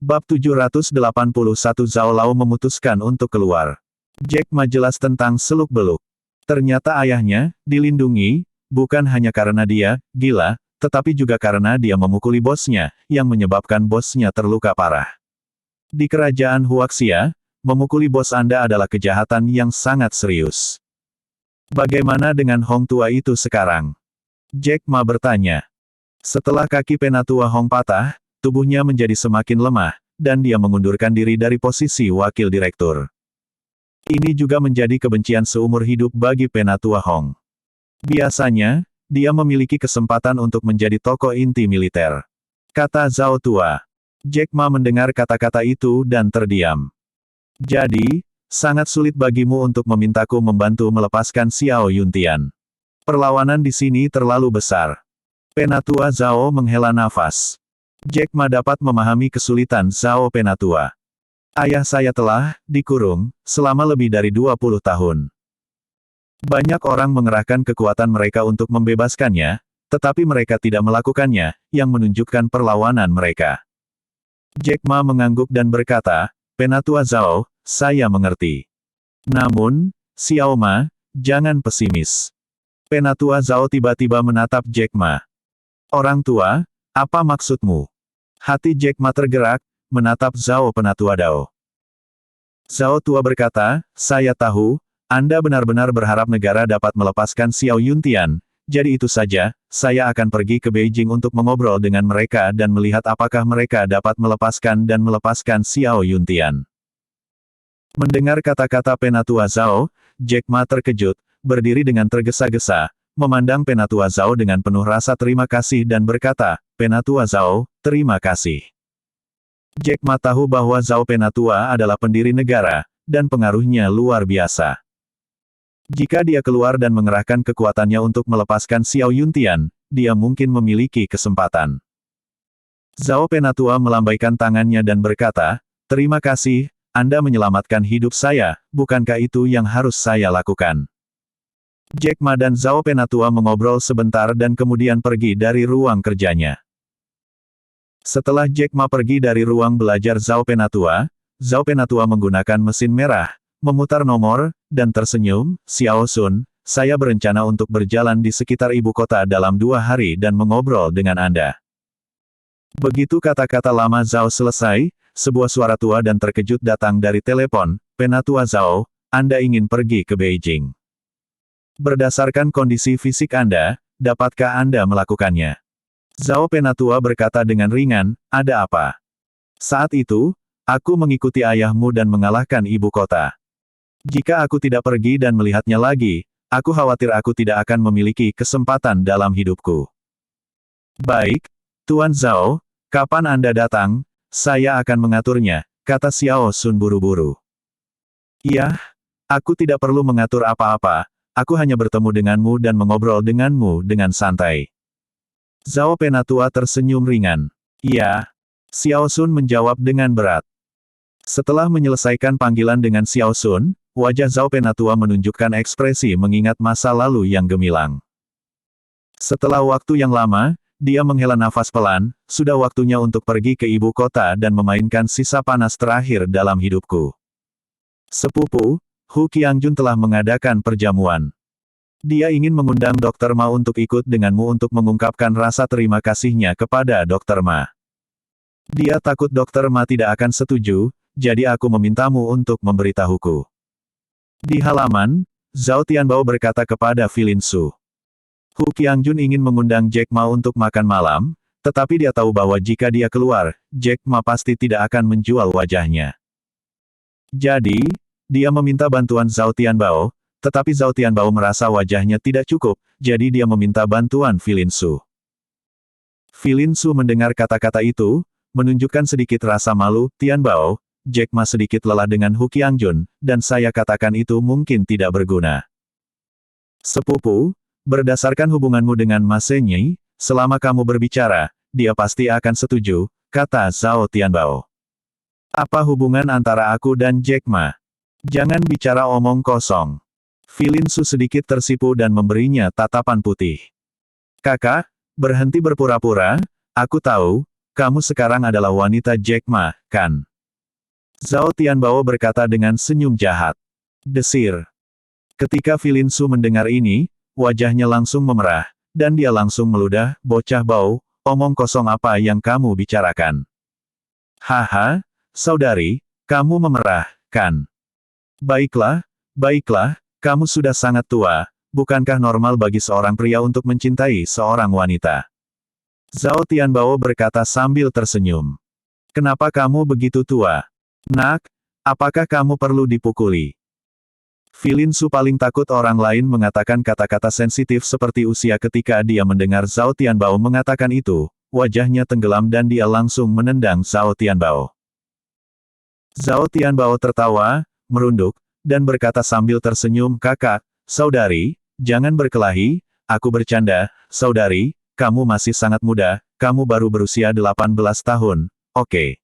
Bab 781 Zhao Lao memutuskan untuk keluar. Jack Ma jelas tentang seluk-beluk. Ternyata ayahnya, dilindungi, bukan hanya karena dia, gila, tetapi juga karena dia memukuli bosnya, yang menyebabkan bosnya terluka parah. Di kerajaan Huaxia, memukuli bos Anda adalah kejahatan yang sangat serius. Bagaimana dengan Hong tua itu sekarang? Jack Ma bertanya. Setelah kaki penatua Hong patah, tubuhnya menjadi semakin lemah, dan dia mengundurkan diri dari posisi wakil direktur. Ini juga menjadi kebencian seumur hidup bagi penatua Hong. Biasanya, dia memiliki kesempatan untuk menjadi tokoh inti militer. Kata Zhao tua. Jack Ma mendengar kata-kata itu dan terdiam. Jadi, sangat sulit bagimu untuk memintaku membantu melepaskan Xiao Yuntian. Perlawanan di sini terlalu besar. Penatua Zhao menghela nafas. Jack Ma dapat memahami kesulitan Zhao penatua. Ayah saya telah dikurung selama lebih dari 20 tahun. Banyak orang mengerahkan kekuatan mereka untuk membebaskannya, tetapi mereka tidak melakukannya, yang menunjukkan perlawanan mereka. Jack Ma mengangguk dan berkata, Penatua Zhao, saya mengerti. Namun, Xiao Ma, jangan pesimis. Penatua Zhao tiba-tiba menatap Jack Ma. Orang tua, apa maksudmu? Hati Jack Ma tergerak, menatap Zhao penatua Dao. Zhao tua berkata, saya tahu, Anda benar-benar berharap negara dapat melepaskan Xiao Yuntian, jadi itu saja, saya akan pergi ke Beijing untuk mengobrol dengan mereka dan melihat apakah mereka dapat melepaskan Xiao Yuntian. Mendengar kata-kata penatua Zhao, Jack Ma terkejut, berdiri dengan tergesa-gesa, memandang penatua Zhao dengan penuh rasa terima kasih dan berkata, Penatua Zhao, terima kasih. Jack Ma tahu bahwa Zhao penatua adalah pendiri negara, dan pengaruhnya luar biasa. Jika dia keluar dan mengerahkan kekuatannya untuk melepaskan Xiao Yuntian, dia mungkin memiliki kesempatan. Zhao penatua melambaikan tangannya dan berkata, terima kasih, Anda menyelamatkan hidup saya, bukankah itu yang harus saya lakukan? Jack Ma dan Zhao penatua mengobrol sebentar dan kemudian pergi dari ruang kerjanya. Setelah Jack Ma pergi dari ruang belajar Zhao penatua menggunakan mesin merah, memutar nomor, dan tersenyum, Xiao Sun, saya berencana untuk berjalan di sekitar ibu kota dalam 2 hari dan mengobrol dengan Anda. Begitu kata-kata lama Zhao selesai, sebuah suara tua dan terkejut datang dari telepon, Penatua Zhao, Anda ingin pergi ke Beijing. Berdasarkan kondisi fisik Anda, dapatkah Anda melakukannya? Zhao penatua berkata dengan ringan, ada apa? Saat itu, aku mengikuti ayahmu dan mengalahkan ibu kota. Jika aku tidak pergi dan melihatnya lagi, aku khawatir aku tidak akan memiliki kesempatan dalam hidupku. Baik, Tuan Zhao, kapan Anda datang, saya akan mengaturnya, kata Xiao Sun buru-buru. Iya, aku tidak perlu mengatur apa-apa, aku hanya bertemu denganmu dan mengobrol denganmu dengan santai. Zhao penatua tersenyum ringan. Iya. Xiao Sun menjawab dengan berat. Setelah menyelesaikan panggilan dengan Xiao Sun, wajah Zhao penatua menunjukkan ekspresi mengingat masa lalu yang gemilang. Setelah waktu yang lama, dia menghela nafas pelan, sudah waktunya untuk pergi ke ibu kota dan memainkan sisa panas terakhir dalam hidupku. Sepupu, Hu Qiangjun telah mengadakan perjamuan. Dia ingin mengundang Dr. Ma untuk ikut denganmu untuk mengungkapkan rasa terima kasihnya kepada Dr. Ma. Dia takut Dr. Ma tidak akan setuju, jadi aku memintamu untuk memberitahuku. Di halaman, Zhao Tianbao berkata kepada Filin Su. Hu Qiangjun ingin mengundang Jack Ma untuk makan malam, tetapi dia tahu bahwa jika dia keluar, Jack Ma pasti tidak akan menjual wajahnya. Jadi, dia meminta bantuan Zhao Tianbao, tetapi Zhao Tianbao merasa wajahnya tidak cukup, jadi dia meminta bantuan Filin Su. Filin Su mendengar kata-kata itu, menunjukkan sedikit rasa malu, Tianbao, Jack Ma sedikit lelah dengan Hu Qiangjun, dan saya katakan itu mungkin tidak berguna. Sepupu, berdasarkan hubunganmu dengan Ma Senyi, selama kamu berbicara, dia pasti akan setuju, kata Zhao Tianbao. Apa hubungan antara aku dan Jack Ma? Jangan bicara omong kosong. Filin Su sedikit tersipu dan memberinya tatapan putih. Kakak, berhenti berpura-pura, aku tahu, kamu sekarang adalah wanita Jack Ma, kan? Zhao Tianbao berkata dengan senyum jahat. Desir. Ketika Filin Su mendengar ini, wajahnya langsung memerah, dan dia langsung meludah, bocah bau, omong kosong apa yang kamu bicarakan. Haha, saudari, kamu memerah, kan? Baiklah, baiklah, kamu sudah sangat tua, bukankah normal bagi seorang pria untuk mencintai seorang wanita? Zhao Tianbao berkata sambil tersenyum. Kenapa kamu begitu tua? Nak, apakah kamu perlu dipukuli? Filin Su paling takut orang lain mengatakan kata-kata sensitif seperti usia ketika dia mendengar Zhao Tianbao mengatakan itu, wajahnya tenggelam dan dia langsung menendang Zhao Tianbao. Zhao Tianbao tertawa, merunduk, dan berkata sambil tersenyum, kakak, saudari, jangan berkelahi, aku bercanda, saudari, kamu masih sangat muda, kamu baru berusia 18 tahun, oke.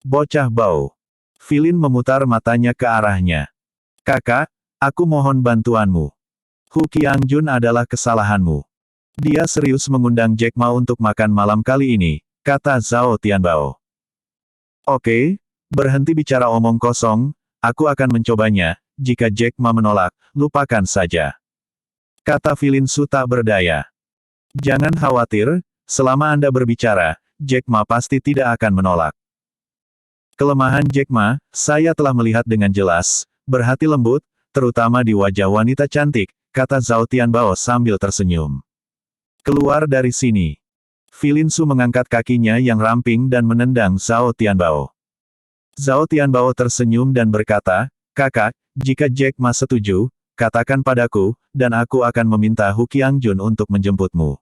Bocah bau. Filin memutar matanya ke arahnya. Kakak, aku mohon bantuanmu. Hu Qiangjun adalah kesalahanmu. Dia serius mengundang Jack Ma untuk makan malam kali ini, kata Zhao Tianbao. Oke, berhenti bicara omong kosong, aku akan mencobanya, jika Jack Ma menolak, lupakan saja. Kata Filin Su tak berdaya. Jangan khawatir, selama Anda berbicara, Jack Ma pasti tidak akan menolak. Kelemahan Jack Ma, saya telah melihat dengan jelas, berhati lembut, terutama di wajah wanita cantik, kata Zhao Tianbao sambil tersenyum. Keluar dari sini. Filin Su mengangkat kakinya yang ramping dan menendang Zhao Tianbao. Zhao Tianbao tersenyum dan berkata, kakak, jika Jack Ma setuju, katakan padaku, dan aku akan meminta Hu Qiangjun untuk menjemputmu.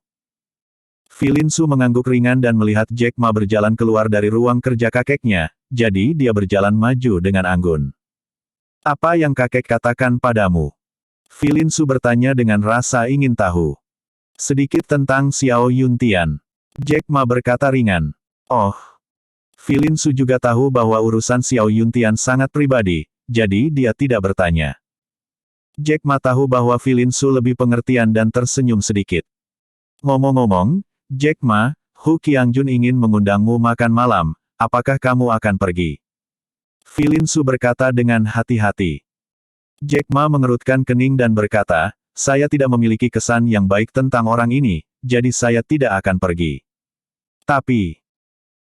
Filin Su mengangguk ringan dan melihat Jack Ma berjalan keluar dari ruang kerja kakeknya, jadi dia berjalan maju dengan anggun. Apa yang kakek katakan padamu? Filin Su bertanya dengan rasa ingin tahu. Sedikit tentang Xiao Yuntian. Jack Ma berkata ringan. Oh. Filin Su juga tahu bahwa urusan Xiao Yuntian sangat pribadi, jadi dia tidak bertanya. Jack Ma tahu bahwa Filin Su lebih pengertian dan tersenyum sedikit. Ngomong-ngomong, Jack Ma, Hu Qiangjun ingin mengundangmu makan malam, apakah kamu akan pergi? Filin Su berkata dengan hati-hati. Jack Ma mengerutkan kening dan berkata, saya tidak memiliki kesan yang baik tentang orang ini, jadi saya tidak akan pergi. Tapi,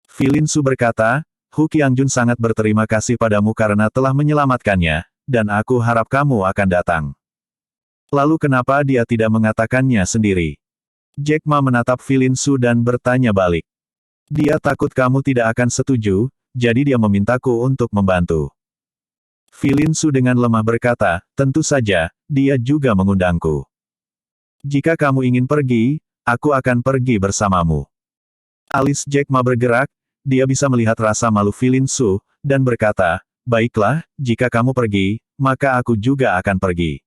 Filin Su berkata, Hu Qiangjun sangat berterima kasih padamu karena telah menyelamatkannya, dan aku harap kamu akan datang. Lalu kenapa dia tidak mengatakannya sendiri? Jack Ma menatap Filin Su dan bertanya balik. Dia takut kamu tidak akan setuju, jadi dia memintaku untuk membantu. Filin Su dengan lemah berkata, tentu saja, dia juga mengundangku. Jika kamu ingin pergi, aku akan pergi bersamamu. Alis Jack Ma bergerak, dia bisa melihat rasa malu Filin Su, dan berkata, baiklah, jika kamu pergi, maka aku juga akan pergi.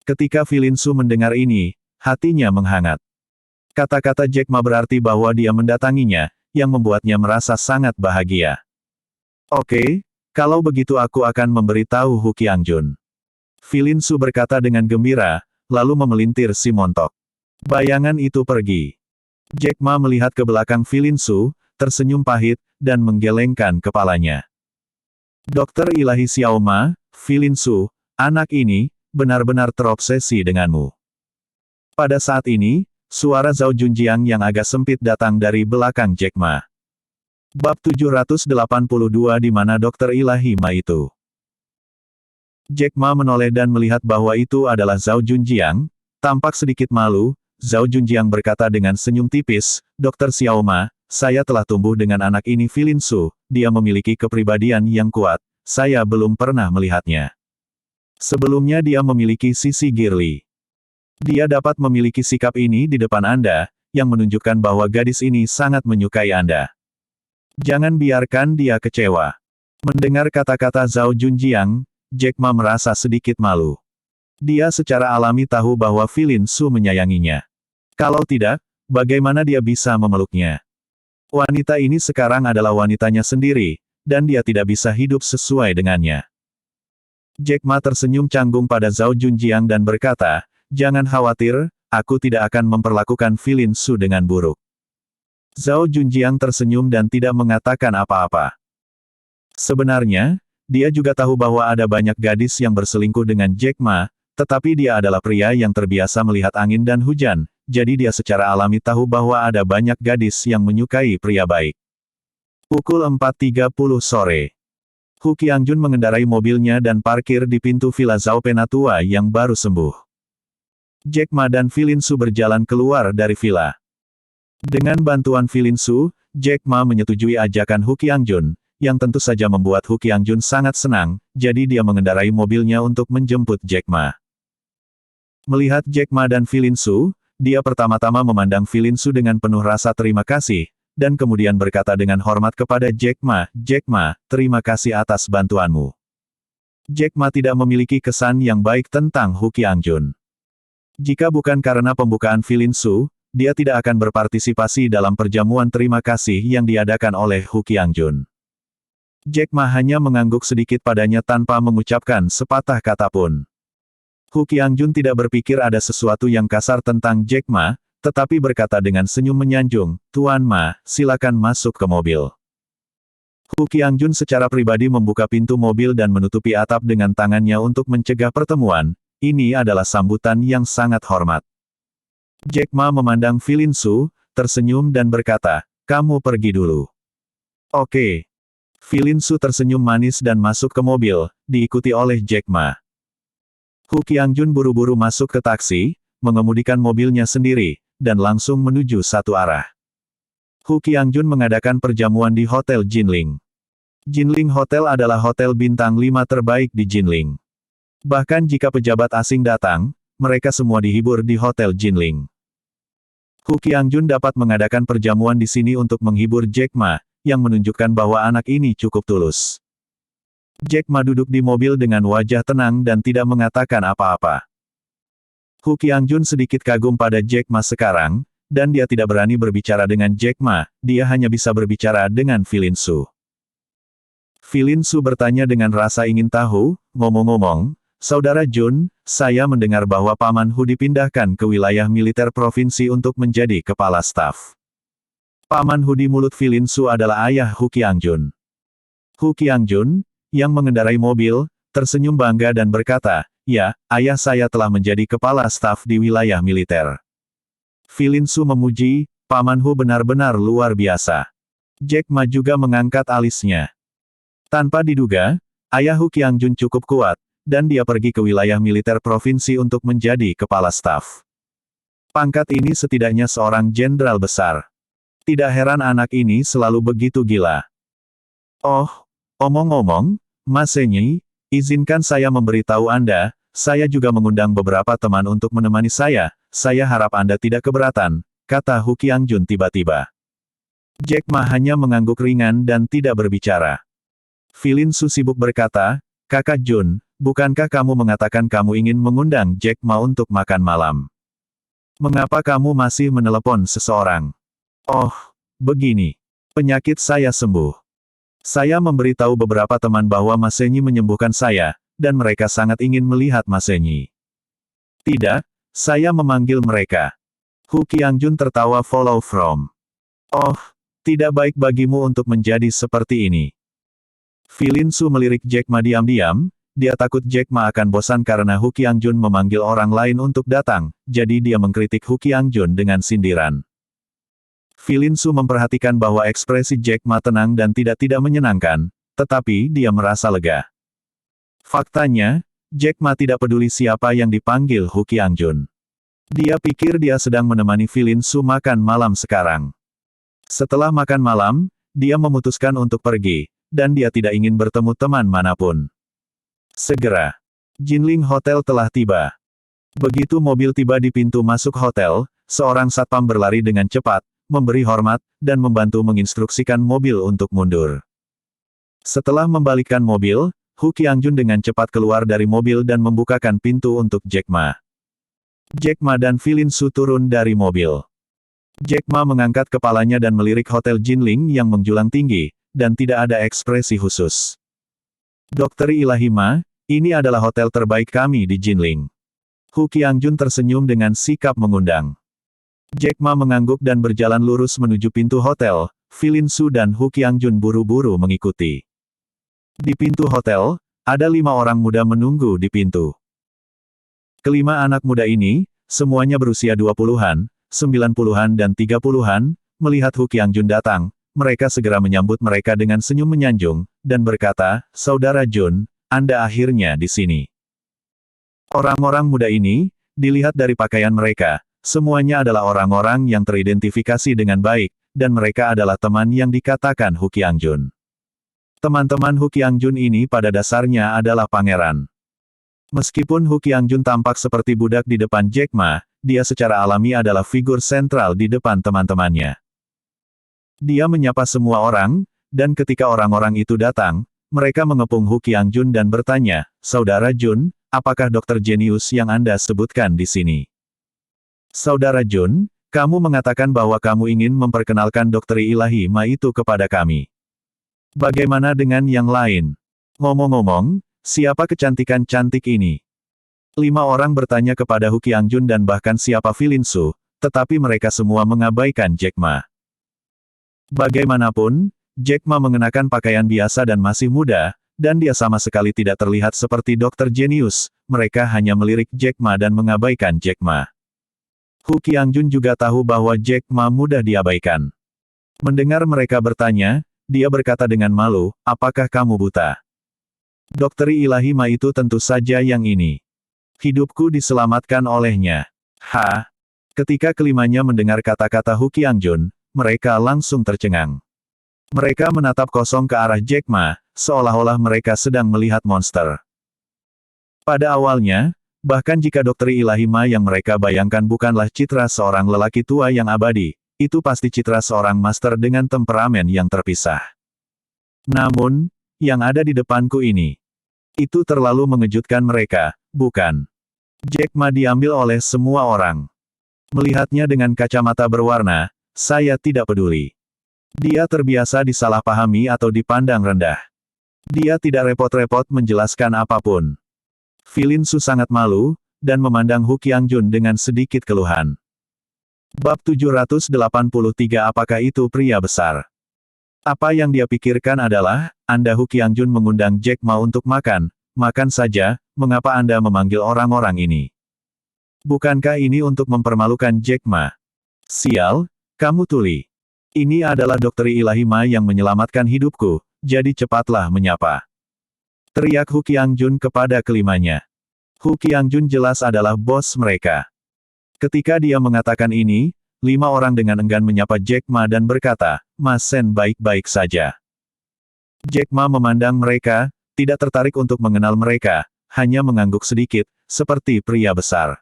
Ketika Filin Su mendengar ini, hatinya menghangat. Kata-kata Jack Ma berarti bahwa dia mendatanginya, yang membuatnya merasa sangat bahagia. Oke, kalau begitu aku akan memberitahu Hu Qiangjun. Filin Su berkata dengan gembira, lalu memelintir si montok. Bayangan itu pergi. Jack Ma melihat ke belakang Filin Su, tersenyum pahit, dan menggelengkan kepalanya. Dokter ilahi Xiao Ma, Filin Su, anak ini, benar-benar terobsesi denganmu. Pada saat ini, suara Zhao Junjiang yang agak sempit datang dari belakang Jack Ma. Bab 782 di mana dokter ilahi Ma itu. Jack Ma menoleh dan melihat bahwa itu adalah Zhao Junjiang, tampak sedikit malu. Zhao Junjiang berkata dengan senyum tipis, Dokter Xiao Ma, saya telah tumbuh dengan anak ini Filin Su, dia memiliki kepribadian yang kuat, saya belum pernah melihatnya. Sebelumnya dia memiliki sisi girly. Dia dapat memiliki sikap ini di depan Anda, yang menunjukkan bahwa gadis ini sangat menyukai Anda. Jangan biarkan dia kecewa. Mendengar kata-kata Zhao Junjiang, Jack Ma merasa sedikit malu. Dia secara alami tahu bahwa Filin Su menyayanginya. Kalau tidak, bagaimana dia bisa memeluknya? Wanita ini sekarang adalah wanitanya sendiri, dan dia tidak bisa hidup sesuai dengannya. Jack Ma tersenyum canggung pada Zhao Junjiang dan berkata, jangan khawatir, aku tidak akan memperlakukan Filin Su dengan buruk. Zhao Junjiang tersenyum dan tidak mengatakan apa-apa. Sebenarnya, dia juga tahu bahwa ada banyak gadis yang berselingkuh dengan Jack Ma, tetapi dia adalah pria yang terbiasa melihat angin dan hujan, jadi dia secara alami tahu bahwa ada banyak gadis yang menyukai pria baik. Pukul 4.30 sore. Hu Qiangjun mengendarai mobilnya dan parkir di pintu Villa Zhao Penatua yang baru sembuh. Jack Ma dan Filin Su berjalan keluar dari villa. Dengan bantuan Filin Su, Jack Ma menyetujui ajakan Hu Qiangjun, yang tentu saja membuat Hu Qiangjun sangat senang, jadi dia mengendarai mobilnya untuk menjemput Jack Ma. Melihat Jack Ma dan Filin Su, dia pertama-tama memandang Filin Su dengan penuh rasa terima kasih, dan kemudian berkata dengan hormat kepada Jack Ma, "Jack Ma, terima kasih atas bantuanmu." Jack Ma tidak memiliki kesan yang baik tentang Hu Qiangjun. Jika bukan karena pembukaan Filin Su, dia tidak akan berpartisipasi dalam perjamuan terima kasih yang diadakan oleh Hu Qiangjun. Jack Ma hanya mengangguk sedikit padanya tanpa mengucapkan sepatah kata pun. Hu Qiangjun tidak berpikir ada sesuatu yang kasar tentang Jack Ma, tetapi berkata dengan senyum menyanjung, "Tuan Ma, silakan masuk ke mobil." Hu Qiangjun secara pribadi membuka pintu mobil dan menutupi atap dengan tangannya untuk mencegah pertemuan. Ini adalah sambutan yang sangat hormat. Jack Ma memandang Filin Su, tersenyum dan berkata, "Kamu pergi dulu." "Oke." Filin Su tersenyum manis dan masuk ke mobil, diikuti oleh Jack Ma. Hu Qiangjun buru-buru masuk ke taksi, mengemudikan mobilnya sendiri, dan langsung menuju satu arah. Hu Qiangjun mengadakan perjamuan di Hotel Jinling. Jinling Hotel adalah hotel bintang 5 terbaik di Jinling. Bahkan jika pejabat asing datang, mereka semua dihibur di Hotel Jinling. Hu Qiangjun dapat mengadakan perjamuan di sini untuk menghibur Jack Ma, yang menunjukkan bahwa anak ini cukup tulus. Jack Ma duduk di mobil dengan wajah tenang dan tidak mengatakan apa-apa. Hu Qiangjun sedikit kagum pada Jack Ma sekarang, dan dia tidak berani berbicara dengan Jack Ma, dia hanya bisa berbicara dengan Filin Su. Filin Su bertanya dengan rasa ingin tahu, "Ngomong-ngomong, Saudara Jun, saya mendengar bahwa Paman Hu dipindahkan ke wilayah militer provinsi untuk menjadi kepala staf." Paman Hu di mulut Filin Su adalah ayah Hu Qiangjun. Hu Qiangjun, yang mengendarai mobil, tersenyum bangga dan berkata, "Ya, ayah saya telah menjadi kepala staf di wilayah militer." Filin Su memuji, Paman Hu benar-benar luar biasa. Jack Ma juga mengangkat alisnya. Tanpa diduga, ayah Hu Qiangjun cukup kuat, dan dia pergi ke wilayah militer provinsi untuk menjadi kepala staf. Pangkat ini setidaknya seorang jenderal besar. Tidak heran anak ini selalu begitu gila. "Oh, omong-omong, Mas Senyi, izinkan saya memberitahu Anda, saya juga mengundang beberapa teman untuk menemani saya harap Anda tidak keberatan," kata Hu Qiangjun tiba-tiba. Jack Ma hanya mengangguk ringan dan tidak berbicara. Filin Su sibuk berkata, "Kakak Jun, bukankah kamu mengatakan kamu ingin mengundang Jack Ma untuk makan malam? Mengapa kamu masih menelepon seseorang?" "Oh, begini. Penyakit saya sembuh. Saya memberitahu beberapa teman bahwa Mas Senyi menyembuhkan saya, dan mereka sangat ingin melihat Mas Senyi." "Tidak, saya memanggil mereka." Hu Qiangjun tertawa follow from. "Oh, tidak baik bagimu untuk menjadi seperti ini." Filin Su melirik Jack Ma diam-diam, dia takut Jack Ma akan bosan karena Hu Qiangjun memanggil orang lain untuk datang, jadi dia mengkritik Hu Qiangjun dengan sindiran. Filin Su memperhatikan bahwa ekspresi Jack Ma tenang dan tidak menyenangkan, tetapi dia merasa lega. Faktanya, Jack Ma tidak peduli siapa yang dipanggil Hu Qiangjun. Dia pikir dia sedang menemani Filin Su makan malam sekarang. Setelah makan malam, dia memutuskan untuk pergi, dan dia tidak ingin bertemu teman manapun. Segera, Jinling Hotel telah tiba. Begitu mobil tiba di pintu masuk hotel, seorang satpam berlari dengan cepat, memberi hormat, dan membantu menginstruksikan mobil untuk mundur. Setelah membalikkan mobil, Hu Qiangjun dengan cepat keluar dari mobil dan membukakan pintu untuk Jack Ma. Jack Ma dan Filin Su turun dari mobil. Jack Ma mengangkat kepalanya dan melirik Hotel Jinling yang menjulang tinggi, dan tidak ada ekspresi khusus. "Dokter Ilahi Ma, ini adalah hotel terbaik kami di Jinling." Hu Qiangjun tersenyum dengan sikap mengundang. Jack Ma mengangguk dan berjalan lurus menuju pintu hotel. Filin Su dan Hu Qiangjun buru-buru mengikuti. Di pintu hotel, ada 5 orang muda menunggu di pintu. Kelima anak muda ini, semuanya berusia 20-an, 90-an dan 30-an, melihat Hu Qiangjun datang, mereka segera menyambut mereka dengan senyum menyanjung, dan berkata, "Saudara Jun, Anda akhirnya di sini." Orang-orang muda ini, dilihat dari pakaian mereka, semuanya adalah orang-orang yang teridentifikasi dengan baik, dan mereka adalah teman yang dikatakan Hu Qiangjun. Teman-teman Hu Qiangjun ini pada dasarnya adalah pangeran. Meskipun Hu Qiangjun tampak seperti budak di depan Jack Ma, dia secara alami adalah figur sentral di depan teman-temannya. Dia menyapa semua orang, dan ketika orang-orang itu datang, mereka mengepung Hu Qiangjun dan bertanya, "Saudara Jun, apakah dokter jenius yang Anda sebutkan di sini?" "Saudara Jun, kamu mengatakan bahwa kamu ingin memperkenalkan dokter ilahi Ma itu kepada kami. Bagaimana dengan yang lain? Ngomong-ngomong, siapa kecantikan cantik ini?" 5 orang bertanya kepada Hu Qiangjun dan bahkan siapa Filin Su, tetapi mereka semua mengabaikan Jack Ma. Bagaimanapun, Jack Ma mengenakan pakaian biasa dan masih muda, dan dia sama sekali tidak terlihat seperti dokter jenius, mereka hanya melirik Jack Ma dan mengabaikan Jack Ma. Hu Qiangjun juga tahu bahwa Jack Ma mudah diabaikan. Mendengar mereka bertanya, dia berkata dengan malu, "Apakah kamu buta?" "Dokter ilahi Ma itu tentu saja yang ini. Hidupku diselamatkan olehnya." Ha! Ketika kelimanya mendengar kata-kata Hu Qiangjun, mereka langsung tercengang. Mereka menatap kosong ke arah Jack Ma, seolah-olah mereka sedang melihat monster. Pada awalnya, bahkan jika dokter ilahi Ma yang mereka bayangkan bukanlah citra seorang lelaki tua yang abadi, itu pasti citra seorang master dengan temperamen yang terpisah. Namun, yang ada di depanku ini, itu terlalu mengejutkan mereka, bukan? Jack Ma diambil oleh semua orang. Melihatnya dengan kacamata berwarna, saya tidak peduli. Dia terbiasa disalahpahami atau dipandang rendah. Dia tidak repot-repot menjelaskan apapun. Filin Su sangat malu, dan memandang Hu Qiangjun dengan sedikit keluhan. Bab 783 Apakah itu pria besar? Apa yang dia pikirkan adalah, Anda Hu Qiangjun mengundang Jack Ma untuk makan, makan saja, mengapa Anda memanggil orang-orang ini? Bukankah ini untuk mempermalukan Jack Ma? Sial, kamu tuli. Ini adalah dokter ilahi Ma yang menyelamatkan hidupku, jadi cepatlah menyapa. Teriak Hu Qiangjun kepada kelimanya. Hu Qiangjun jelas adalah bos mereka. Ketika dia mengatakan ini, 5 orang dengan enggan menyapa Jack Ma dan berkata, "Mas Sen baik-baik saja." Jack Ma memandang mereka, tidak tertarik untuk mengenal mereka, hanya mengangguk sedikit, seperti pria besar.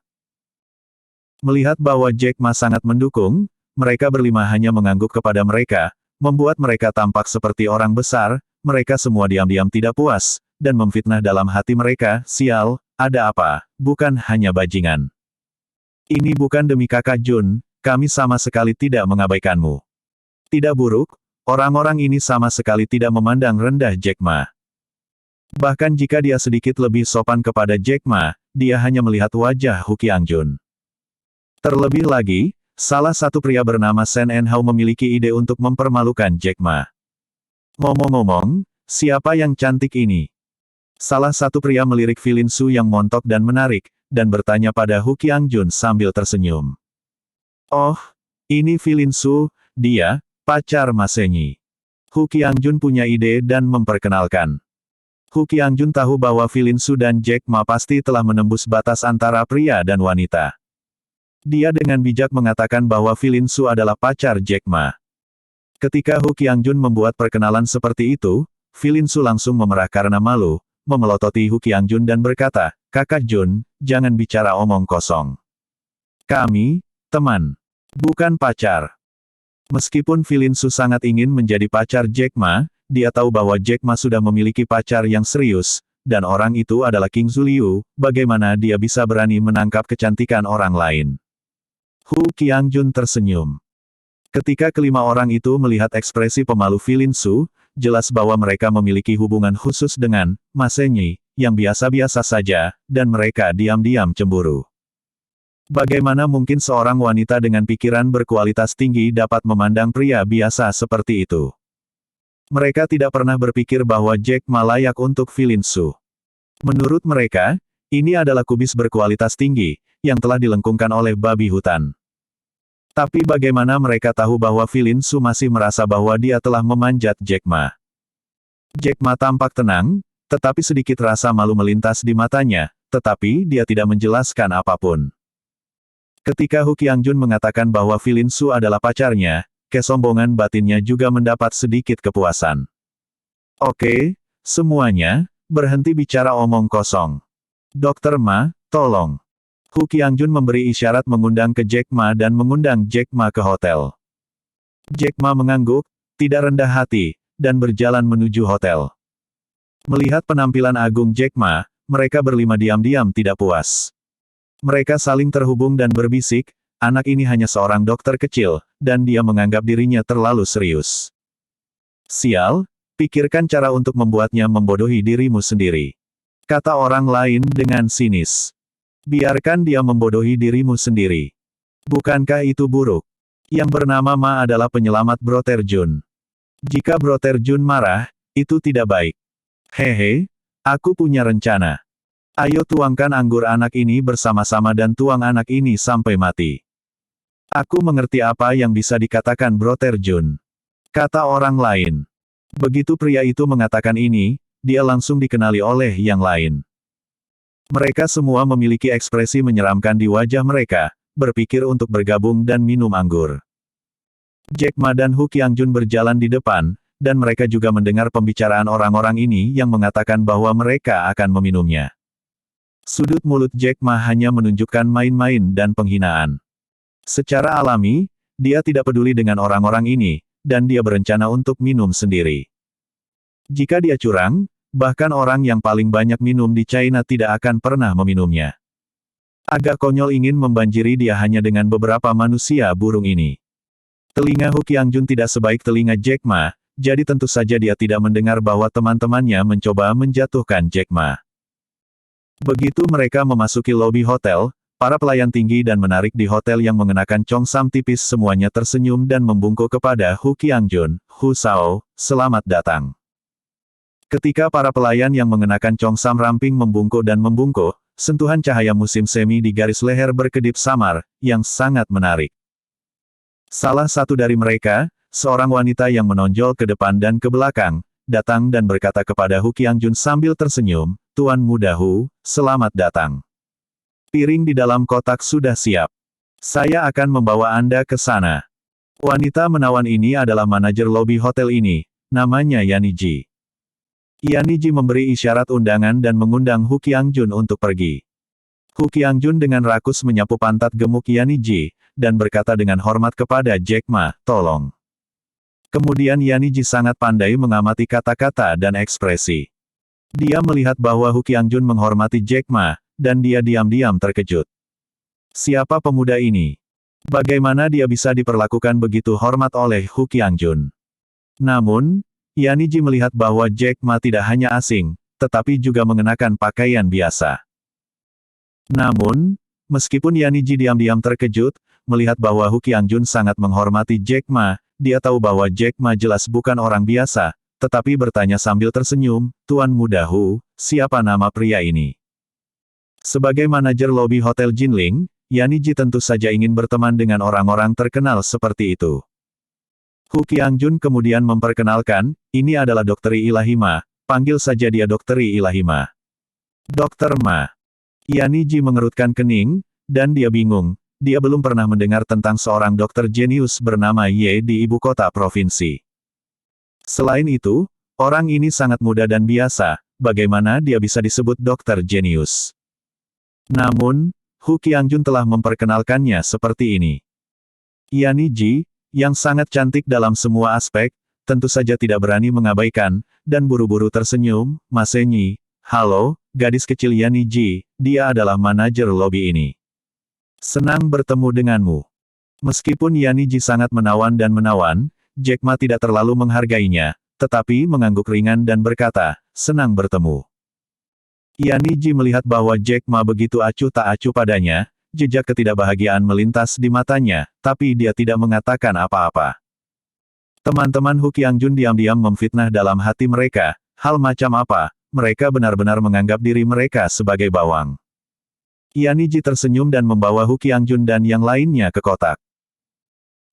Melihat bahwa Jack Ma sangat mendukung, mereka berlima hanya mengangguk kepada mereka, membuat mereka tampak seperti orang besar, mereka semua diam-diam tidak puas, dan memfitnah dalam hati mereka, "Sial, ada apa, bukan hanya bajingan. Ini bukan demi kakak Jun, kami sama sekali tidak mengabaikanmu." Tidak buruk, orang-orang ini sama sekali tidak memandang rendah Jack Ma. Bahkan jika dia sedikit lebih sopan kepada Jack Ma, dia hanya melihat wajah Hu Qiangjun. Terlebih lagi, salah satu pria bernama Sen Enhao memiliki ide untuk mempermalukan Jack Ma. "Ngomong-ngomong, siapa yang cantik ini?" Salah satu pria melirik Filin Su yang montok dan menarik, dan bertanya pada Hu Qiangjun sambil tersenyum. "Oh, ini Filin Su, dia, pacar Ma Senyi." Hu Qiangjun punya ide dan memperkenalkan. Hu Qiangjun tahu bahwa Filin Su dan Jack Ma pasti telah menembus batas antara pria dan wanita. Dia dengan bijak mengatakan bahwa Filin Su adalah pacar Jack Ma. Ketika Hu Qiangjun membuat perkenalan seperti itu, Filin Su langsung memerah karena malu, memelototi Hu Qiangjun dan berkata, "Kakak Jun, jangan bicara omong kosong. Kami, teman. Bukan pacar." Meskipun Filin Su sangat ingin menjadi pacar Jack Ma, dia tahu bahwa Jack Ma sudah memiliki pacar yang serius, dan orang itu adalah King Zuliu, bagaimana dia bisa berani menangkap kecantikan orang lain. Hu Qiangjun tersenyum. Ketika kelima orang itu melihat ekspresi pemalu Filin Su, jelas bahwa mereka memiliki hubungan khusus dengan Ma Senyi, yang biasa-biasa saja, dan mereka diam-diam cemburu. Bagaimana mungkin seorang wanita dengan pikiran berkualitas tinggi dapat memandang pria biasa seperti itu? Mereka tidak pernah berpikir bahwa Jack Ma layak untuk Filin Su. Menurut mereka, ini adalah kubis berkualitas tinggi, yang telah dilengkungkan oleh babi hutan. Tapi bagaimana mereka tahu bahwa Filin Su masih merasa bahwa dia telah memanjat Jack Ma? Jack Ma tampak tenang, tetapi sedikit rasa malu melintas di matanya, tetapi dia tidak menjelaskan apapun. Ketika Hu Qiangjun mengatakan bahwa Filin Su adalah pacarnya, kesombongan batinnya juga mendapat sedikit kepuasan. Oke, semuanya, berhenti bicara omong kosong. Dokter Ma, tolong. Hu Qiangjun memberi isyarat mengundang ke Jack Ma dan mengundang Jack Ma ke hotel. Jack Ma mengangguk, tidak rendah hati, dan berjalan menuju hotel. Melihat penampilan agung Jack Ma, mereka berlima diam-diam tidak puas. Mereka saling terhubung dan berbisik, anak ini hanya seorang dokter kecil, dan dia menganggap dirinya terlalu serius. Sial, pikirkan cara untuk membuatnya membodohi dirimu sendiri. Kata orang lain dengan sinis. Biarkan dia membodohi dirimu sendiri. Bukankah itu buruk? Yang bernama Ma adalah penyelamat Bro Terjun. Jika Bro Terjun marah, itu tidak baik. Hehe, aku punya rencana. Ayo tuangkan anggur anak ini bersama-sama dan tuang anak ini sampai mati. Aku mengerti apa yang bisa dikatakan Bro Terjun. Kata orang lain. Begitu pria itu mengatakan ini, dia langsung dikenali oleh yang lain. Mereka semua memiliki ekspresi menyeramkan di wajah mereka, berpikir untuk bergabung dan minum anggur. Jack Ma dan Hu Qiangjun berjalan di depan, dan mereka juga mendengar pembicaraan orang-orang ini yang mengatakan bahwa mereka akan meminumnya. Sudut mulut Jack Ma hanya menunjukkan main-main dan penghinaan. Secara alami, dia tidak peduli dengan orang-orang ini, dan dia berencana untuk minum sendiri. Jika dia curang, bahkan orang yang paling banyak minum di China tidak akan pernah meminumnya. Agak konyol ingin membanjiri dia hanya dengan beberapa manusia burung ini. Telinga Hu Qiangjun tidak sebaik telinga Jack Ma, jadi tentu saja dia tidak mendengar bahwa teman-temannya mencoba menjatuhkan Jack Ma. Begitu mereka memasuki lobi hotel, para pelayan tinggi dan menarik di hotel yang mengenakan congsam tipis semuanya tersenyum dan membungkuk kepada Hu Qiangjun. Hu Shao, selamat datang. Ketika para pelayan yang mengenakan congsam ramping membungkuk dan membungkuk, sentuhan cahaya musim semi di garis leher berkedip samar, yang sangat menarik. Salah satu dari mereka, seorang wanita yang menonjol ke depan dan ke belakang, datang dan berkata kepada Hu Qiangjun sambil tersenyum, Tuan Muda Hu, selamat datang. Piring di dalam kotak sudah siap. Saya akan membawa Anda ke sana. Wanita menawan ini adalah manajer lobi hotel ini, namanya Yaniji. Yaniji memberi isyarat undangan dan mengundang Hu Qiangjun untuk pergi. Hu Qiangjun dengan rakus menyapu pantat gemuk Yaniji, dan berkata dengan hormat kepada Jack Ma, tolong. Kemudian Yaniji sangat pandai mengamati kata-kata dan ekspresi. Dia melihat bahwa Hu Qiangjun menghormati Jack Ma, dan dia diam-diam terkejut. Siapa pemuda ini? Bagaimana dia bisa diperlakukan begitu hormat oleh Hu Qiangjun? Namun, Yaniji melihat bahwa Jack Ma tidak hanya asing, tetapi juga mengenakan pakaian biasa. Namun, meskipun Yaniji diam-diam terkejut, melihat bahwa Hu Qiangjun sangat menghormati Jack Ma, dia tahu bahwa Jack Ma jelas bukan orang biasa, tetapi bertanya sambil tersenyum, Tuan Muda Hu, siapa nama pria ini? Sebagai manajer lobi Hotel Jinling, Yaniji tentu saja ingin berteman dengan orang-orang terkenal seperti itu. Hu Qiangjun kemudian memperkenalkan, ini adalah Dr. Ilahi Ma, panggil saja dia Dr. Ilahi Ma. Dr. Ma. Yaniji mengerutkan kening, dan dia bingung, dia belum pernah mendengar tentang seorang dokter jenius bernama Ye di ibu kota provinsi. Selain itu, orang ini sangat muda dan biasa, bagaimana dia bisa disebut dokter jenius? Namun, Hu Qiangjun telah memperkenalkannya seperti ini. Yaniji, yang sangat cantik dalam semua aspek, tentu saja tidak berani mengabaikan, dan buru-buru tersenyum, Masenyi, halo, gadis kecil Yaniji, dia adalah manajer lobi ini. Senang bertemu denganmu. Meskipun Yaniji sangat menawan dan menawan, Jack Ma tidak terlalu menghargainya, tetapi mengangguk ringan dan berkata, senang bertemu. Yaniji melihat bahwa Jack Ma begitu acuh tak acuh padanya, jejak ketidakbahagiaan melintas di matanya, tapi dia tidak mengatakan apa-apa. Teman-teman Hu Qiangjun diam-diam memfitnah dalam hati mereka, hal macam apa, mereka benar-benar menganggap diri mereka sebagai bawang. Yan Yiji tersenyum dan membawa Hu Qiangjun dan yang lainnya ke kotak.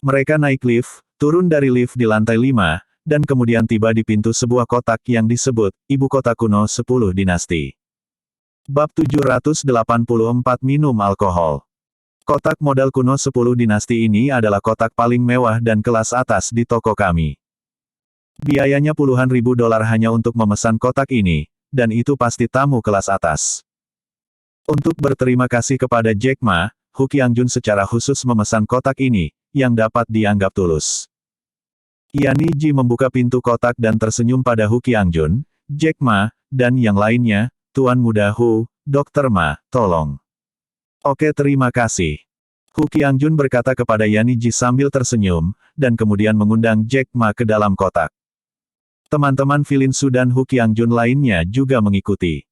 Mereka naik lift, turun dari lift di lantai 5, dan kemudian tiba di pintu sebuah kotak yang disebut, Ibu Kota Kuno 10 Dinasti. Bab 784 Minum Alkohol. Kotak modal kuno 10 dinasti ini adalah kotak paling mewah dan kelas atas di toko kami. Biayanya puluhan ribu dolar hanya untuk memesan kotak ini, dan itu pasti tamu kelas atas. Untuk berterima kasih kepada Jack Ma, Hu Qiangjun secara khusus memesan kotak ini, yang dapat dianggap tulus. Yan Yiji membuka pintu kotak dan tersenyum pada Hu Qiangjun, Jack Ma, dan yang lainnya, Tuan Muda Hu, Dr. Ma, tolong. Oke, terima kasih. Hu Qiangjun berkata kepada Yan Yiji sambil tersenyum, dan kemudian mengundang Jack Ma ke dalam kotak. Teman-teman Filin Su dan Hu Qiangjun lainnya juga mengikuti.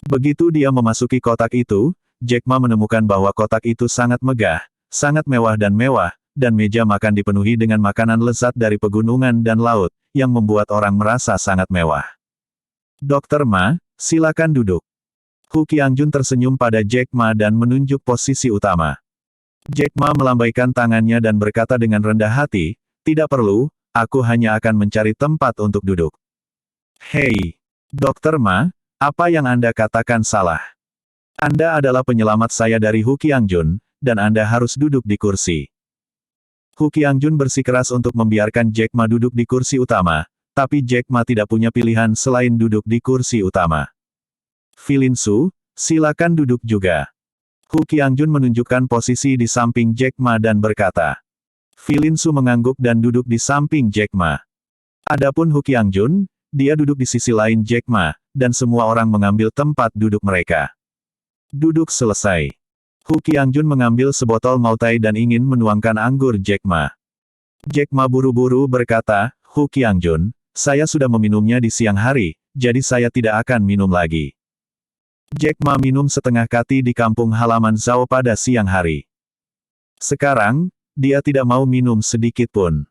Begitu dia memasuki kotak itu, Jack Ma menemukan bahwa kotak itu sangat megah, sangat mewah, dan meja makan dipenuhi dengan makanan lezat dari pegunungan dan laut, yang membuat orang merasa sangat mewah. Dr. Ma, silakan duduk. Hu Qiangjun tersenyum pada Jack Ma dan menunjuk posisi utama. Jack Ma melambaikan tangannya dan berkata dengan rendah hati, tidak perlu, aku hanya akan mencari tempat untuk duduk. Hei, Dr. Ma, apa yang Anda katakan salah? Anda adalah penyelamat saya dari Hu Qiangjun, dan Anda harus duduk di kursi. Hu Qiangjun bersikeras untuk membiarkan Jack Ma duduk di kursi utama, tapi Jack Ma tidak punya pilihan selain duduk di kursi utama. Filin Su, silakan duduk juga. Hu Qiangjun menunjukkan posisi di samping Jack Ma dan berkata. Filin Su mengangguk dan duduk di samping Jack Ma. Adapun Hu Qiangjun, dia duduk di sisi lain Jack Ma, dan semua orang mengambil tempat duduk mereka. Duduk selesai. Hu Qiangjun mengambil sebotol Moutai dan ingin menuangkan anggur Jack Ma. Jack Ma buru-buru berkata, Hu Qiangjun, saya sudah meminumnya di siang hari, jadi saya tidak akan minum lagi. Jack Ma minum setengah kati di kampung halaman Zhao pada siang hari. Sekarang, dia tidak mau minum sedikit pun.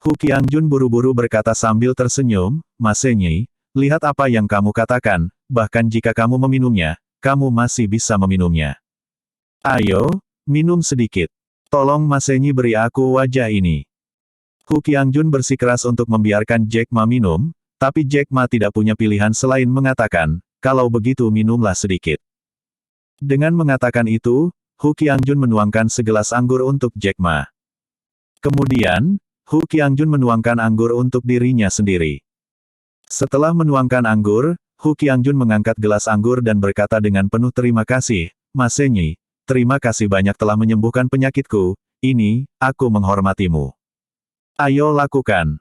Hu Qiangjun buru-buru berkata sambil tersenyum, Ma Senyi, lihat apa yang kamu katakan, bahkan jika kamu meminumnya, kamu masih bisa meminumnya. Ayo, minum sedikit. Tolong Ma Senyi beri aku wajah ini. Hu Qiangjun bersikeras untuk membiarkan Jack Ma minum, tapi Jack Ma tidak punya pilihan selain mengatakan, kalau begitu minumlah sedikit. Dengan mengatakan itu, Hu Qiangjun menuangkan segelas anggur untuk Jack Ma. Kemudian, Hu Qiangjun menuangkan anggur untuk dirinya sendiri. Setelah menuangkan anggur, Hu Qiangjun mengangkat gelas anggur dan berkata dengan penuh terima kasih, Ma Senyi, terima kasih banyak telah menyembuhkan penyakitku, ini, aku menghormatimu. Ayo lakukan.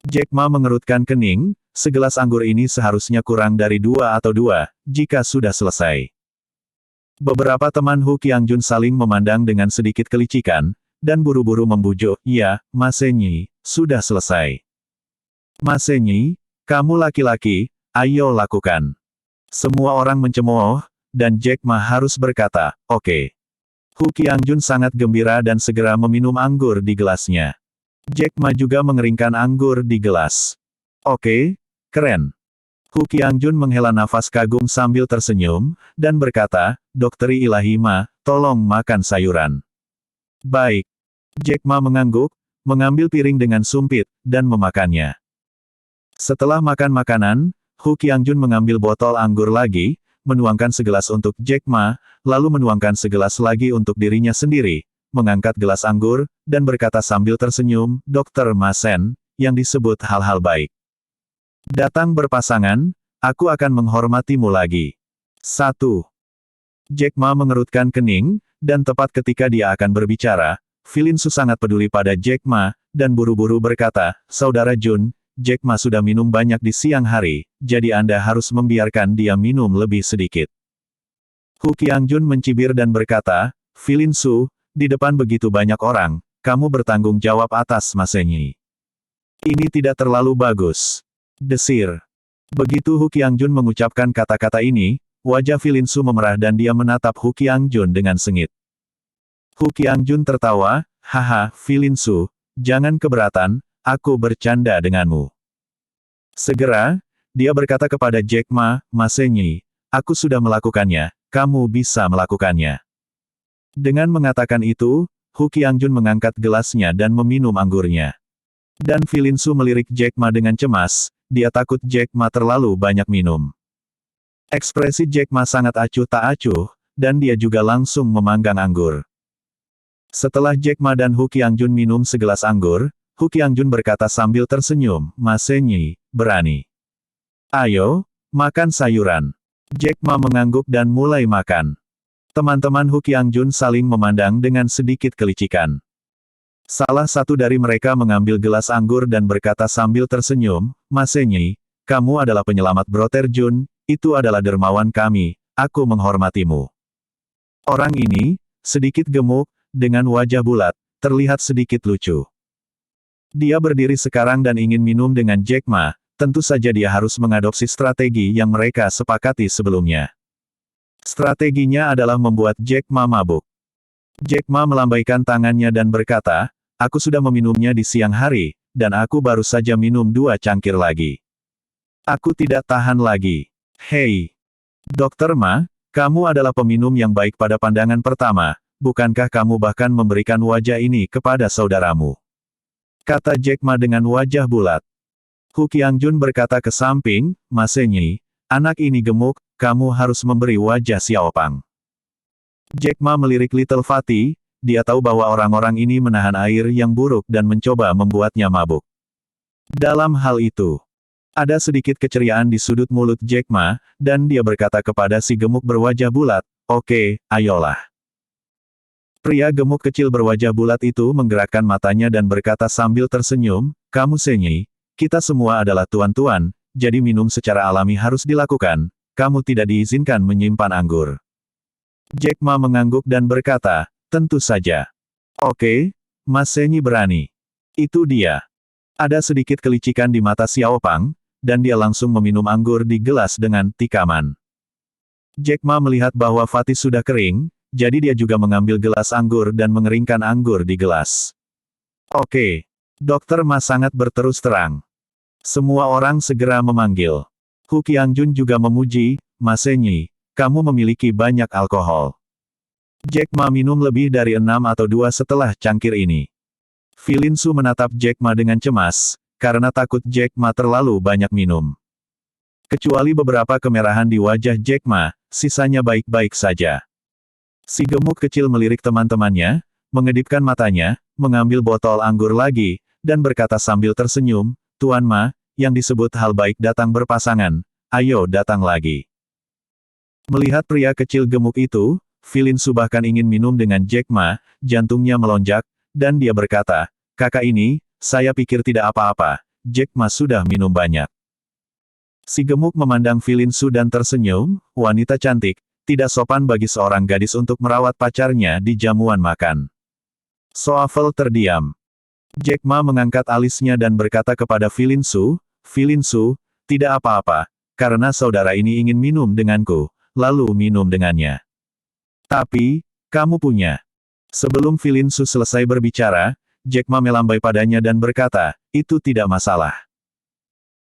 Jack Ma mengerutkan kening, segelas anggur ini seharusnya kurang dari 2 atau 2, jika sudah selesai. Beberapa teman Hu Qiangjun saling memandang dengan sedikit kelicikan, dan buru-buru membujuk, ya, Ma Senyi, sudah selesai. Ma Senyi, kamu laki-laki, ayo lakukan. Semua orang mencemooh, dan Jack Ma harus berkata, oke. Hu Qiangjun sangat gembira dan segera meminum anggur di gelasnya. Jack Ma juga mengeringkan anggur di gelas. Oke, keren. Hu Qiangjun menghela nafas kagum sambil tersenyum, dan berkata, Dokteri Ilahi Ma, tolong makan sayuran. Baik. Jack Ma mengangguk, mengambil piring dengan sumpit, dan memakannya. Setelah makan makanan, Hu Qiangjun mengambil botol anggur lagi, menuangkan segelas untuk Jack Ma, lalu menuangkan segelas lagi untuk dirinya sendiri, mengangkat gelas anggur, dan berkata sambil tersenyum, Dr. Ma Sen, yang disebut hal-hal baik. Datang berpasangan, aku akan menghormatimu lagi. 1. Jack Ma mengerutkan kening, dan tepat ketika dia akan berbicara, Filin Su sangat peduli pada Jack Ma, dan buru-buru berkata, Saudara Jun, Jack Ma sudah minum banyak di siang hari, jadi Anda harus membiarkan dia minum lebih sedikit. Hu Qiangjun mencibir dan berkata, Filin Su, di depan begitu banyak orang, kamu bertanggung jawab atas Ma Senyi. Ini tidak terlalu bagus. Desir. Begitu Hu Qiangjun mengucapkan kata-kata ini, wajah Filinsu memerah dan dia menatap Hu Qiangjun dengan sengit. Hu Qiangjun tertawa, haha, Filinsu, jangan keberatan, aku bercanda denganmu. Segera, dia berkata kepada Jack Ma, Masenyi, aku sudah melakukannya, kamu bisa melakukannya. Dengan mengatakan itu, Hu Qiangjun mengangkat gelasnya dan meminum anggurnya. Dan Filinsu melirik Jack Ma dengan cemas, dia takut Jack Ma terlalu banyak minum. Ekspresi Jack Ma sangat acuh tak acuh, dan dia juga langsung memanggang anggur. Setelah Jack Ma dan Hu Qiangjun minum segelas anggur, Hu Qiangjun berkata sambil tersenyum, Masenyi, berani. Ayo, makan sayuran. Jack Ma mengangguk dan mulai makan. Teman-teman Hu Qiangjun saling memandang dengan sedikit kelicikan. Salah satu dari mereka mengambil gelas anggur dan berkata sambil tersenyum, Masenyi, kamu adalah penyelamat Brother Jun, itu adalah dermawan kami, aku menghormatimu. Orang ini, sedikit gemuk, dengan wajah bulat, terlihat sedikit lucu. Dia berdiri sekarang dan ingin minum dengan Jack Ma, tentu saja dia harus mengadopsi strategi yang mereka sepakati sebelumnya. Strateginya adalah membuat Jack Ma mabuk. Jack Ma melambaikan tangannya dan berkata, aku sudah meminumnya di siang hari, dan aku baru saja minum 2 cangkir lagi. Aku tidak tahan lagi. Hei, Dr. Ma, kamu adalah peminum yang baik pada pandangan pertama, bukankah kamu bahkan memberikan wajah ini kepada saudaramu? Kata Jack Ma dengan wajah bulat. Hu Qiangjun berkata ke samping, Masenyi, anak ini gemuk, kamu harus memberi wajah Xiaopang. Jack Ma melirik Little Fatty, dia tahu bahwa orang-orang ini menahan air yang buruk dan mencoba membuatnya mabuk. Dalam hal itu, ada sedikit keceriaan di sudut mulut Jack Ma, dan dia berkata kepada si gemuk berwajah bulat, oke, ayolah. Pria gemuk kecil berwajah bulat itu menggerakkan matanya dan berkata sambil tersenyum, kamu Senyi, kita semua adalah tuan-tuan, jadi minum secara alami harus dilakukan, kamu tidak diizinkan menyimpan anggur. Jack Ma mengangguk dan berkata, tentu saja. Oke, Mas Senyi berani. Itu dia. Ada sedikit kelicikan di mata Xiaopang, dan dia langsung meminum anggur di gelas dengan tikaman. Jack Ma melihat bahwa Fatih sudah kering, jadi dia juga mengambil gelas anggur dan mengeringkan anggur di gelas. Oke. Dokter Ma sangat berterus terang. Semua orang segera memanggil. Hu Qiangjun juga memuji, Masenyi, kamu memiliki banyak alkohol. Jack Ma minum lebih dari 6 atau 2 setelah cangkir ini. Filinsu menatap Jack Ma dengan cemas, karena takut Jack Ma terlalu banyak minum. Kecuali beberapa kemerahan di wajah Jack Ma, sisanya baik-baik saja. Si gemuk kecil melirik teman-temannya, mengedipkan matanya, mengambil botol anggur lagi, dan berkata sambil tersenyum, Tuan Ma, yang disebut hal baik datang berpasangan, ayo datang lagi. Melihat pria kecil gemuk itu, Filinsu bahkan ingin minum dengan Jack Ma, jantungnya melonjak, dan dia berkata, kakak ini, saya pikir tidak apa-apa, Jack Ma sudah minum banyak. Si gemuk memandang Filinsu dan tersenyum, wanita cantik, tidak sopan bagi seorang gadis untuk merawat pacarnya di jamuan makan. Soafel terdiam. Jack Ma mengangkat alisnya dan berkata kepada Filinsu, Filinsu, tidak apa-apa, karena saudara ini ingin minum denganku, lalu minum dengannya. Tapi, kamu punya. Sebelum Filinsu selesai berbicara, Jack Ma melambai padanya dan berkata, itu tidak masalah.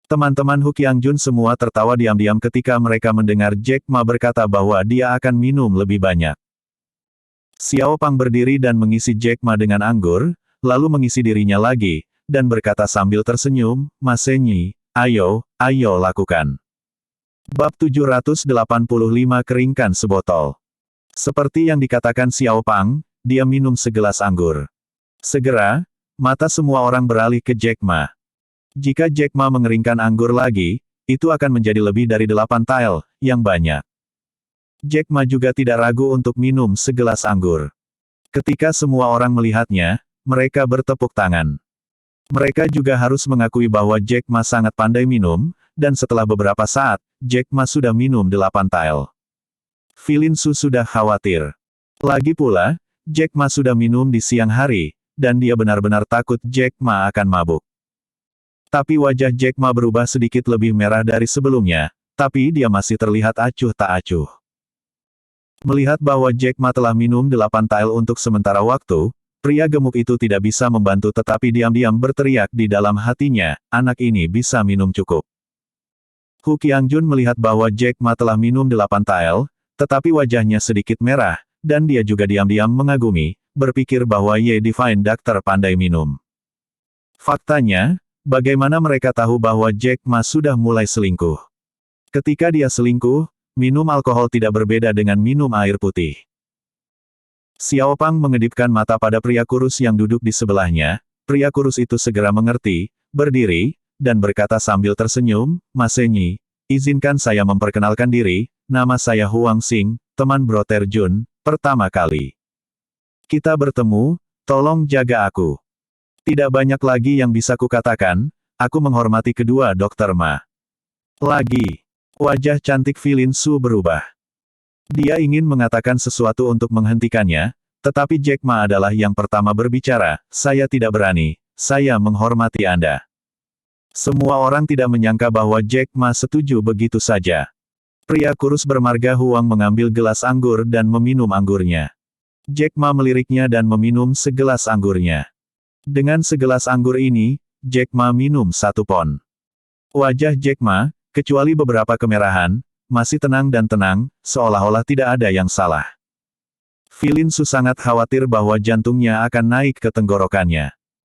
Teman-teman Hu Qiangjun semua tertawa diam-diam ketika mereka mendengar Jack Ma berkata bahwa dia akan minum lebih banyak. Xiaopang berdiri dan mengisi Jack Ma dengan anggur, lalu mengisi dirinya lagi, dan berkata sambil tersenyum, Masenyi, ayo, ayo lakukan. Bab 785 keringkan sebotol. Seperti yang dikatakan Xiaopang, dia minum segelas anggur. Segera, mata semua orang beralih ke Jack Ma. Jika Jack Ma mengeringkan anggur lagi, itu akan menjadi lebih dari 8 tael, yang banyak. Jack Ma juga tidak ragu untuk minum segelas anggur. Ketika semua orang melihatnya, mereka bertepuk tangan. Mereka juga harus mengakui bahwa Jack Ma sangat pandai minum, dan setelah beberapa saat, Jack Ma sudah minum 8 tael. Filinsu sudah khawatir. Lagi pula, Jack Ma sudah minum di siang hari, dan dia benar-benar takut Jack Ma akan mabuk. Tapi wajah Jack Ma berubah sedikit lebih merah dari sebelumnya, tapi dia masih terlihat acuh tak acuh. Melihat bahwa Jack Ma telah minum 8 tael untuk sementara waktu, pria gemuk itu tidak bisa membantu tetapi diam-diam berteriak di dalam hatinya, anak ini bisa minum cukup. Hu Qiangjun melihat bahwa Jack Ma telah minum 8 tael, tetapi wajahnya sedikit merah, dan dia juga diam-diam mengagumi, berpikir bahwa Ye Divine Doctor pandai minum. Faktanya, bagaimana mereka tahu bahwa Jack Ma sudah mulai selingkuh? Ketika dia selingkuh, minum alkohol tidak berbeda dengan minum air putih. Xiao Pang mengedipkan mata pada pria kurus yang duduk di sebelahnya, pria kurus itu segera mengerti, berdiri, dan berkata sambil tersenyum, Mas Senyi, izinkan saya memperkenalkan diri, nama saya Huang Xing, teman Bro Terjun, pertama kali. Kita bertemu, tolong jaga aku. Tidak banyak lagi yang bisa kukatakan, aku menghormati kedua Dokter Ma. Lagi. Wajah cantik Filin Su berubah. Dia ingin mengatakan sesuatu untuk menghentikannya, tetapi Jack Ma adalah yang pertama berbicara, saya tidak berani, saya menghormati Anda. Semua orang tidak menyangka bahwa Jack Ma setuju begitu saja. Pria kurus bermarga Huang mengambil gelas anggur dan meminum anggurnya. Jack Ma meliriknya dan meminum segelas anggurnya. Dengan segelas anggur ini, Jack Ma minum 1 pon. Wajah Jack Ma, kecuali beberapa kemerahan, masih tenang dan tenang, seolah-olah tidak ada yang salah. Filin Su sangat khawatir bahwa jantungnya akan naik ke tenggorokannya.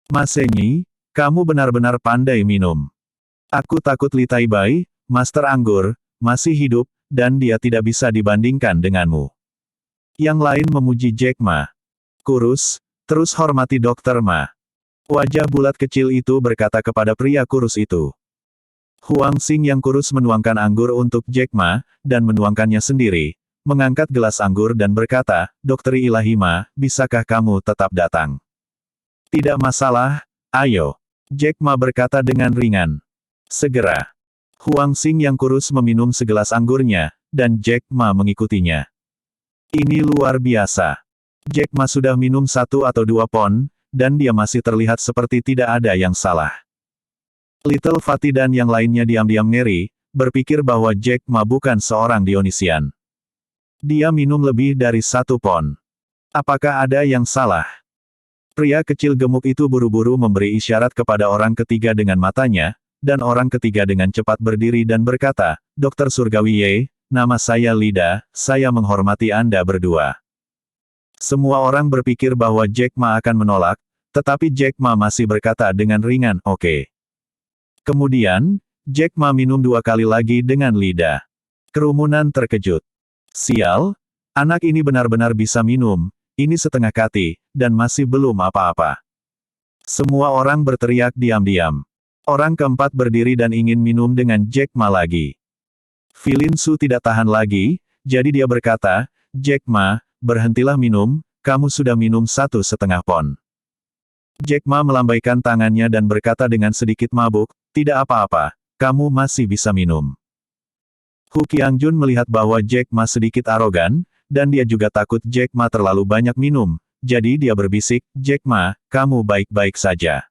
Mas Senyi, kamu benar-benar pandai minum. Aku takut Li Taibai, Master Anggur, masih hidup, dan dia tidak bisa dibandingkan denganmu. Yang lain memuji Jack Ma. Kurus, terus hormati Dokter Ma. Wajah bulat kecil itu berkata kepada pria kurus itu. Huang Xing yang kurus menuangkan anggur untuk Jack Ma, dan menuangkannya sendiri, mengangkat gelas anggur dan berkata, Dokter Ilahi Ma, bisakah kamu tetap datang? Tidak masalah, ayo. Jack Ma berkata dengan ringan. Segera. Huang Xing yang kurus meminum segelas anggurnya, dan Jack Ma mengikutinya. Ini luar biasa. Jack Ma sudah minum 1 atau 2 pon, dan dia masih terlihat seperti tidak ada yang salah. Little Fatty dan yang lainnya diam-diam ngeri, berpikir bahwa Jack Ma bukan seorang Dionysian. Dia minum lebih dari 1 pon. Apakah ada yang salah? Pria kecil gemuk itu buru-buru memberi isyarat kepada orang ketiga dengan matanya, dan orang ketiga dengan cepat berdiri dan berkata, Dokter Surgawi Ye, nama saya Lida, saya menghormati Anda berdua. Semua orang berpikir bahwa Jack Ma akan menolak, tetapi Jack Ma masih berkata dengan ringan, oke. Kemudian, Jack Ma minum 2 kali lagi dengan Lida. Kerumunan terkejut. Sial, anak ini benar-benar bisa minum, ini setengah kati, dan masih belum apa-apa. Semua orang berteriak diam-diam. Orang keempat berdiri dan ingin minum dengan Jack Ma lagi. Filin Su tidak tahan lagi, jadi dia berkata, Jack Ma, berhentilah minum, kamu sudah minum 1,5 pon. Jack Ma melambaikan tangannya dan berkata dengan sedikit mabuk, tidak apa-apa, kamu masih bisa minum. Hu Qiangjun melihat bahwa Jack Ma sedikit arogan, dan dia juga takut Jack Ma terlalu banyak minum, jadi dia berbisik, Jack Ma, kamu baik-baik saja.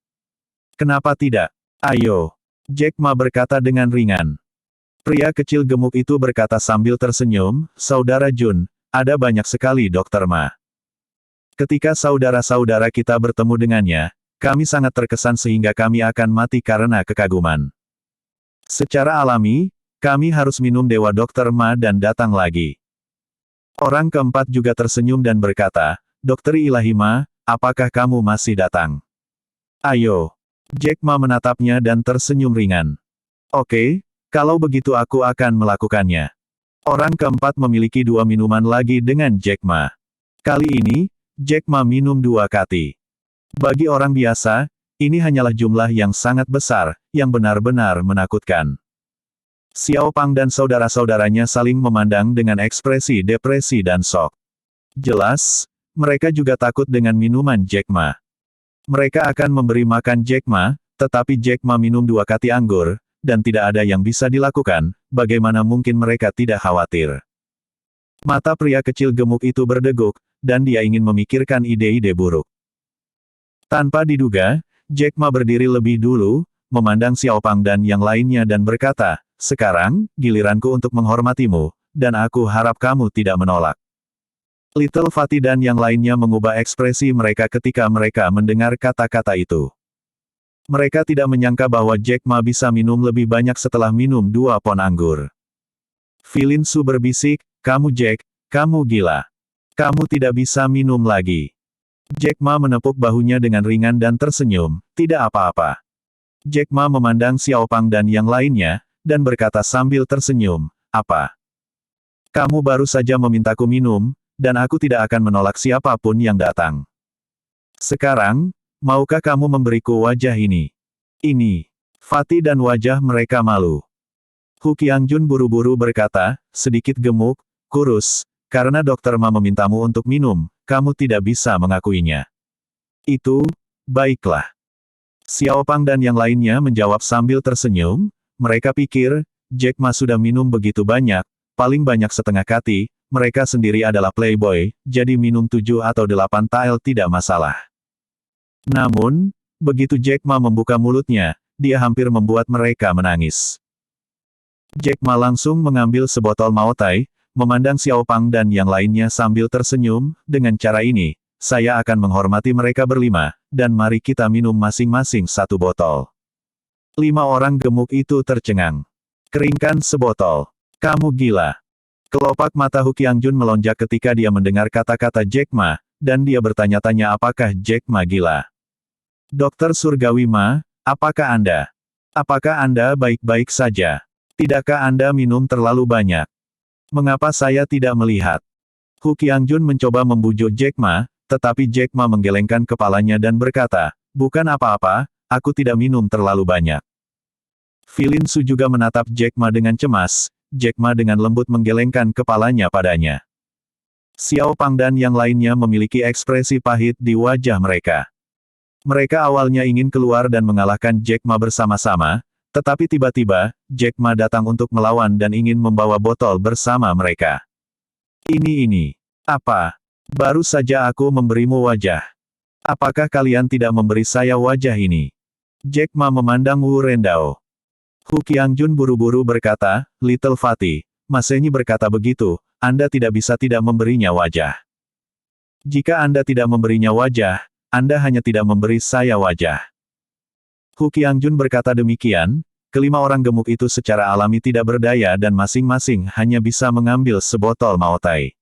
Kenapa tidak? Ayo. Jack Ma berkata dengan ringan. Pria kecil gemuk itu berkata sambil tersenyum, Saudara Jun, ada banyak sekali Dokter Ma. Ketika saudara-saudara kita bertemu dengannya, kami sangat terkesan sehingga kami akan mati karena kekaguman. Secara alami, kami harus minum Dewa Dokter Ma dan datang lagi. Orang keempat juga tersenyum dan berkata, Dokter Ilahi Ma, apakah kamu masih datang? Ayo. Jack Ma menatapnya dan tersenyum ringan. Oke, kalau begitu aku akan melakukannya. Orang keempat memiliki 2 minuman lagi dengan Jack Ma. Kali ini, Jack Ma minum 2 kati. Bagi orang biasa, ini hanyalah jumlah yang sangat besar, yang benar-benar menakutkan. Xiao Pang dan saudara-saudaranya saling memandang dengan ekspresi depresi dan shock. Jelas, mereka juga takut dengan minuman Jack Ma. Mereka akan memberi makan Jack Ma, tetapi Jack Ma minum 2 kati anggur, dan tidak ada yang bisa dilakukan, bagaimana mungkin mereka tidak khawatir. Mata pria kecil gemuk itu berdeguk, dan dia ingin memikirkan ide-ide buruk. Tanpa diduga, Jack Ma berdiri lebih dulu, memandang Xiao Pang dan yang lainnya dan berkata, sekarang, giliranku untuk menghormatimu, dan aku harap kamu tidak menolak. Little Fatty dan yang lainnya mengubah ekspresi mereka ketika mereka mendengar kata-kata itu. Mereka tidak menyangka bahwa Jack Ma bisa minum lebih banyak setelah minum 2 pon anggur. Filin Su berbisik, "Kamu Jack, kamu gila. Kamu tidak bisa minum lagi." Jack Ma menepuk bahunya dengan ringan dan tersenyum, "Tidak apa-apa." Jack Ma memandang Xiao Pang dan yang lainnya, dan berkata sambil tersenyum, "Apa? Kamu baru saja memintaku minum, dan aku tidak akan menolak siapapun yang datang. Sekarang, maukah kamu memberiku wajah ini?" Ini. Fatty dan wajah mereka malu. Hu Qiangjun buru-buru berkata, sedikit gemuk, kurus, "Karena Dokter Ma memintamu untuk minum, kamu tidak bisa mengakuinya." Itu, baiklah. Xiao Pang dan yang lainnya menjawab sambil tersenyum, mereka pikir, Jack Ma sudah minum begitu banyak, paling banyak setengah kati, mereka sendiri adalah playboy, jadi minum 7 atau 8 tael tidak masalah. Namun, begitu Jack Ma membuka mulutnya, dia hampir membuat mereka menangis. Jack Ma langsung mengambil sebotol Maotai, memandang Xiao Pang dan yang lainnya sambil tersenyum, "Dengan cara ini, saya akan menghormati mereka berlima, dan mari kita minum masing-masing 1 botol." 5 orang gemuk itu tercengang. "Keringkan sebotol. Kamu gila." Kelopak mata Hu Qiangjun melonjak ketika dia mendengar kata-kata Jack Ma, dan dia bertanya-tanya apakah Jack Ma gila. "Dokter Surgawi Ma, apakah Anda? Apakah Anda baik-baik saja? Tidakkah Anda minum terlalu banyak? Mengapa saya tidak melihat?" Hu Qiangjun mencoba membujuk Jack Ma, tetapi Jack Ma menggelengkan kepalanya dan berkata, "Bukan apa-apa, aku tidak minum terlalu banyak." Filin Su juga menatap Jack Ma dengan cemas, Jack Ma dengan lembut menggelengkan kepalanya padanya. Xiao Pang dan yang lainnya memiliki ekspresi pahit di wajah mereka. Mereka awalnya ingin keluar dan mengalahkan Jack Ma bersama-sama, tetapi tiba-tiba, Jack Ma datang untuk melawan dan ingin membawa botol bersama mereka. Ini. Apa? Baru saja aku memberimu wajah. Apakah kalian tidak memberi saya wajah ini?" Jack Ma memandang Wu Rendao. Hu Qiangjun buru-buru berkata, "Little Fatty, Masenyi berkata begitu, Anda tidak bisa tidak memberinya wajah. Jika Anda tidak memberinya wajah, Anda hanya tidak memberi saya wajah." Hu Qiangjun berkata demikian, kelima orang gemuk itu secara alami tidak berdaya dan masing-masing hanya bisa mengambil sebotol Maotai.